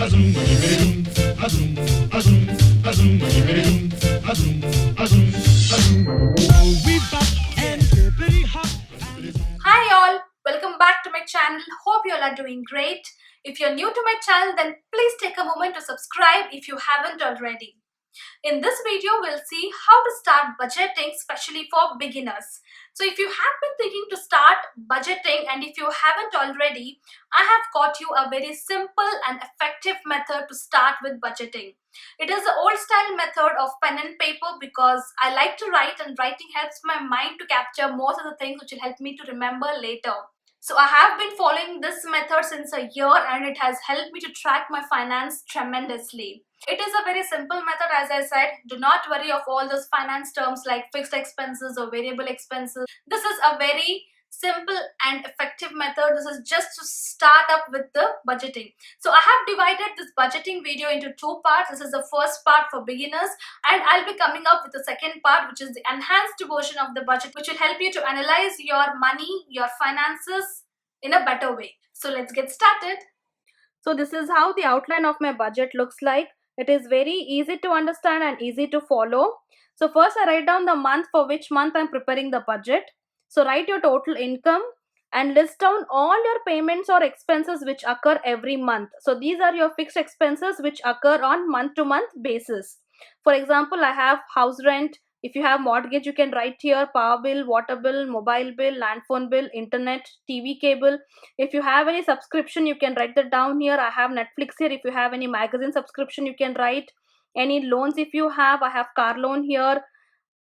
Hi all, welcome back to my channel. Hope you all are doing great. If you're new to my channel, then please take a moment to subscribe if you haven't already. In this video, we'll see how to start budgeting, especially for beginners. So if you have been thinking to start budgeting and if you haven't already, I have got you a very simple and effective method to start with budgeting. It is the old style method of pen and paper because I like to write and writing helps my mind to capture most of the things which will help me to remember later. So I have been following this method since a year and it has helped me to track my finance tremendously. It is a very simple method, as I said. Do not worry of all those finance terms like fixed expenses or variable expenses. This is a very simple and effective method. This is just to start up with the budgeting. So I have divided this budgeting video into two parts. This is the first part for beginners and I'll be coming up with the second part, which is the enhanced version of the budget, which will help you to analyze your money, your finances in a better way. So let's get started. So this is how the outline of my budget looks like. It is very easy to understand and easy to follow. So first I write down the month for which month I'm preparing the budget. So write your total income and list down all your payments or expenses which occur every month. So these are your fixed expenses which occur on month-to-month basis. For example, I have house rent. If you have mortgage, you can write here power bill, water bill, mobile bill, land phone bill, internet, TV cable. If you have any subscription, you can write that down here. I have Netflix here. If you have any magazine subscription, you can write. Any loans if you have, I have car loan here.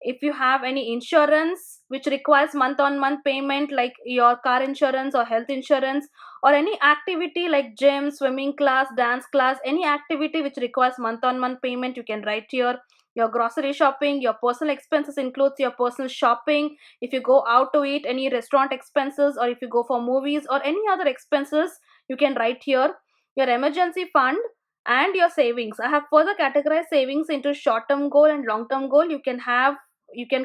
If you have any insurance which requires month-on-month payment like your car insurance or health insurance, or any activity like gym, swimming class, dance class, any activity which requires month-on-month payment, you can write here. Your grocery shopping, your personal expenses includes your personal shopping. If you go out to eat, any restaurant expenses, or if you go for movies or any other expenses, you can write here. Your emergency fund and your savings. I have further categorized savings into short-term goal and long-term goal. You can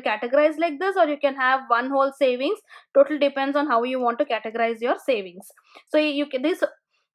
categorize like this, or you can have one whole savings. Total depends on how you want to categorize your savings.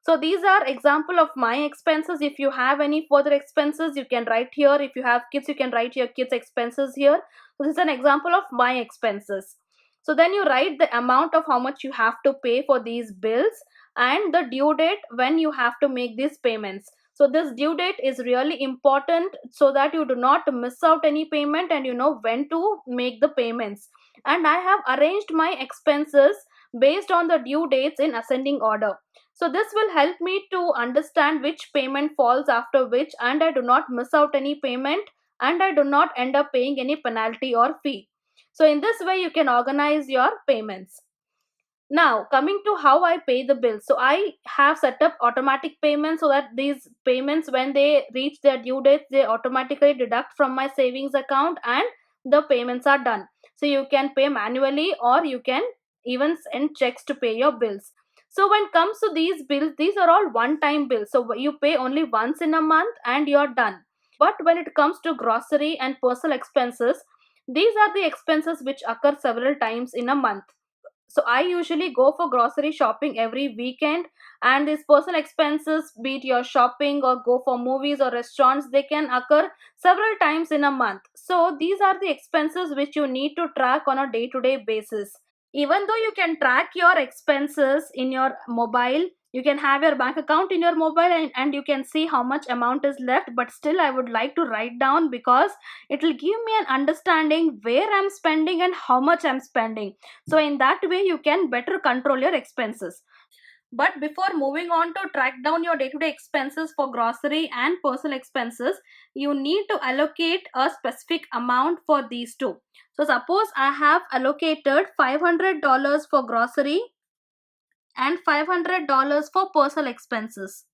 So these are example of my expenses. If you have any further expenses, you can write here. If you have kids, you can write your kids expenses here. So this is an example of my expenses. So then you write the amount of how much you have to pay for these bills and the due date when you have to make these payments. So this due date is really important so that you do not miss out any payment and you know when to make the payments. And I have arranged my expenses based on the due dates in ascending order. So this will help me to understand which payment falls after which, and I do not miss out any payment and I do not end up paying any penalty or fee. So in this way you can organize your payments. Now coming to how I pay the bills. So I have set up automatic payments so that these payments, when they reach their due dates, they automatically deduct from my savings account and the payments are done. So you can pay manually or you can even send checks to pay your bills. So when it comes to these bills, these are all one-time bills. So you pay only once in a month and you're done. But when it comes to grocery and personal expenses, these are the expenses which occur several times in a month. So I usually go for grocery shopping every weekend, and these personal expenses, be it your shopping or go for movies or restaurants, they can occur several times in a month. So these are the expenses which you need to track on a day-to-day basis. Even though you can track your expenses in your mobile, you can have your bank account in your mobile and you can see how much amount is left, but still I would like to write down because it will give me an understanding where I'm spending and how much I'm spending. So in that way you can better control your expenses. But before moving on to track down your day-to-day expenses for grocery and personal expenses, you need to allocate a specific amount for these two. So suppose I have allocated $500 for grocery and $500 for personal expenses.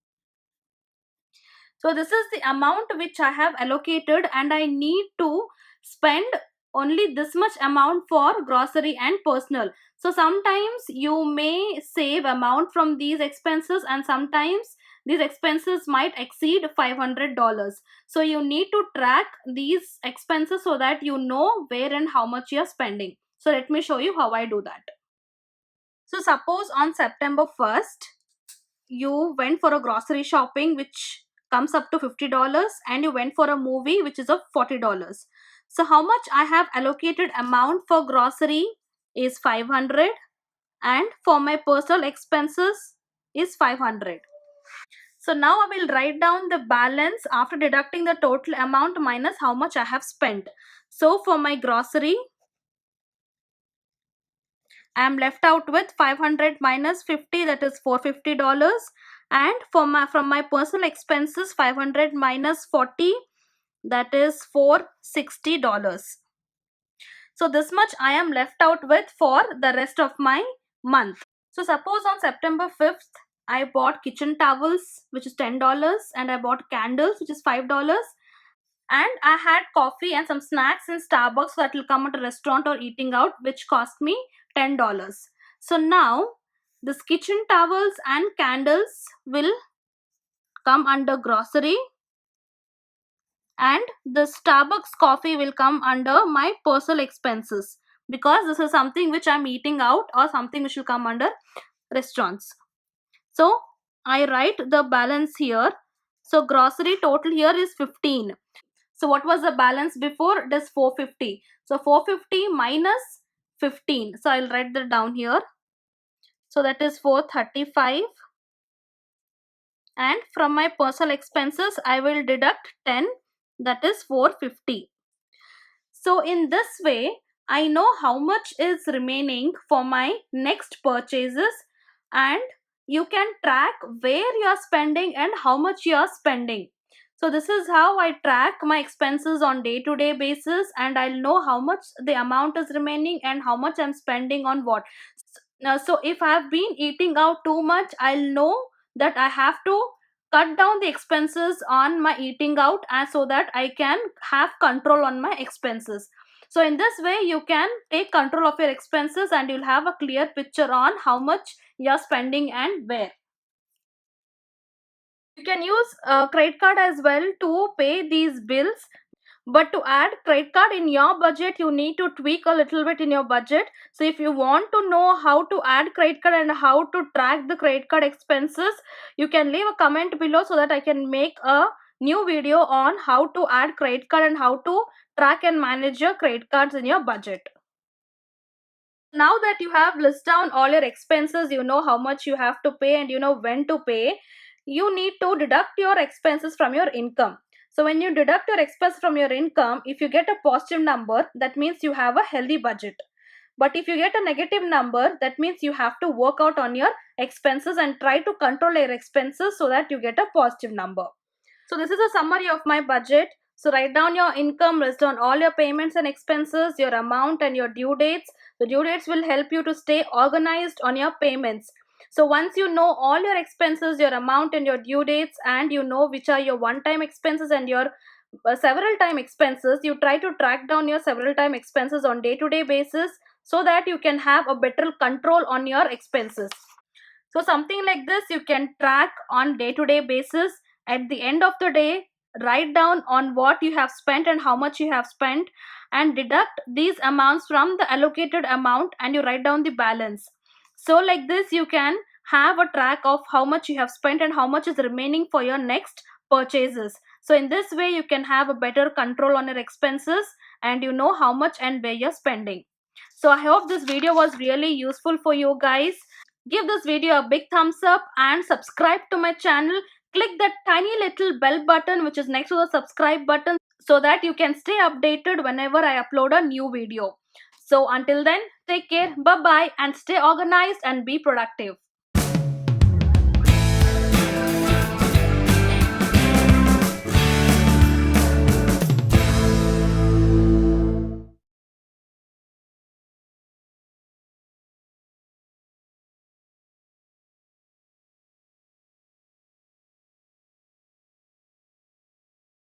So this is the amount which I have allocated and I need to spend only this much amount for grocery and personal. So sometimes you may save amount from these expenses and sometimes these expenses might exceed $500. So you need to track these expenses so that you know where and how much you are spending. So let me show you how I do that. So suppose on September 1st, you went for a grocery shopping which comes up to $50, and you went for a movie which is of $40. So how much I have allocated amount for grocery is 500, and for my personal expenses is 500. So now I will write down the balance after deducting the total amount minus how much I have spent. So for my grocery, I am left out with 500 minus 50, that is $450. And for my from my personal expenses, 500 minus 40, that is $460. So this much I am left out with for the rest of my month. So suppose on September 5th, I bought kitchen towels, which is $10, and I bought candles, which is $5. And I had coffee and some snacks in Starbucks that will come at a restaurant or eating out, which cost me $10. So now this kitchen towels and candles will come under grocery, and the Starbucks coffee will come under my personal expenses, because this is something which I'm eating out or something which will come under restaurants. So I write the balance here. So grocery total here is 15. So what was the balance before? It is 450. So 450 minus 15. So I'll write that down here. So that is 435. And from my personal expenses, I will deduct 10. That is 450. So in this way, I know how much is remaining for my next purchases, and you can track where you are spending and how much you are spending. So this is how I track my expenses on day-to-day basis, and I'll know how much the amount is remaining and how much I'm spending on what. Now, so if I have been eating out too much, I'll know that I have to cut down the expenses on my eating out, and so that I can have control on my expenses. So in this way, you can take control of your expenses, and you'll have a clear picture on how much you're spending and where. You can use a credit card as well to pay these bills. But to add credit card in your budget, you need to tweak a little bit in your budget. So if you want to know how to add credit card and how to track the credit card expenses, you can leave a comment below so that I can make a new video on how to add credit card and how to track and manage your credit cards in your budget. Now that you have list down all your expenses, you know how much you have to pay and you know when to pay, you need to deduct your expenses from your income. So when you deduct your expense from your income, if you get a positive number, that means you have a healthy budget. But if you get a negative number, that means you have to work out on your expenses and try to control your expenses so that you get a positive number. So this is a summary of my budget. So write down your income, list down all your payments and expenses, your amount and your due dates. The due dates will help you to stay organized on your payments. So once you know all your expenses, your amount and your due dates, and you know which are your one-time expenses and your several time expenses, you try to track down your several time expenses on day-to-day basis so that you can have a better control on your expenses. So something like this you can track on day-to-day basis. At the end of the day, write down on what you have spent and how much you have spent, and deduct these amounts from the allocated amount, and you write down the balance. So like this you can have a track of how much you have spent and how much is remaining for your next purchases. So in this way you can have a better control on your expenses, and you know how much and where you're spending. So I hope this video was really useful for you guys. Give this video a big thumbs up and subscribe to my channel. Click that tiny little bell button which is next to the subscribe button so that you can stay updated whenever I upload a new video. So until then, take care, bye bye, and stay organized and be productive.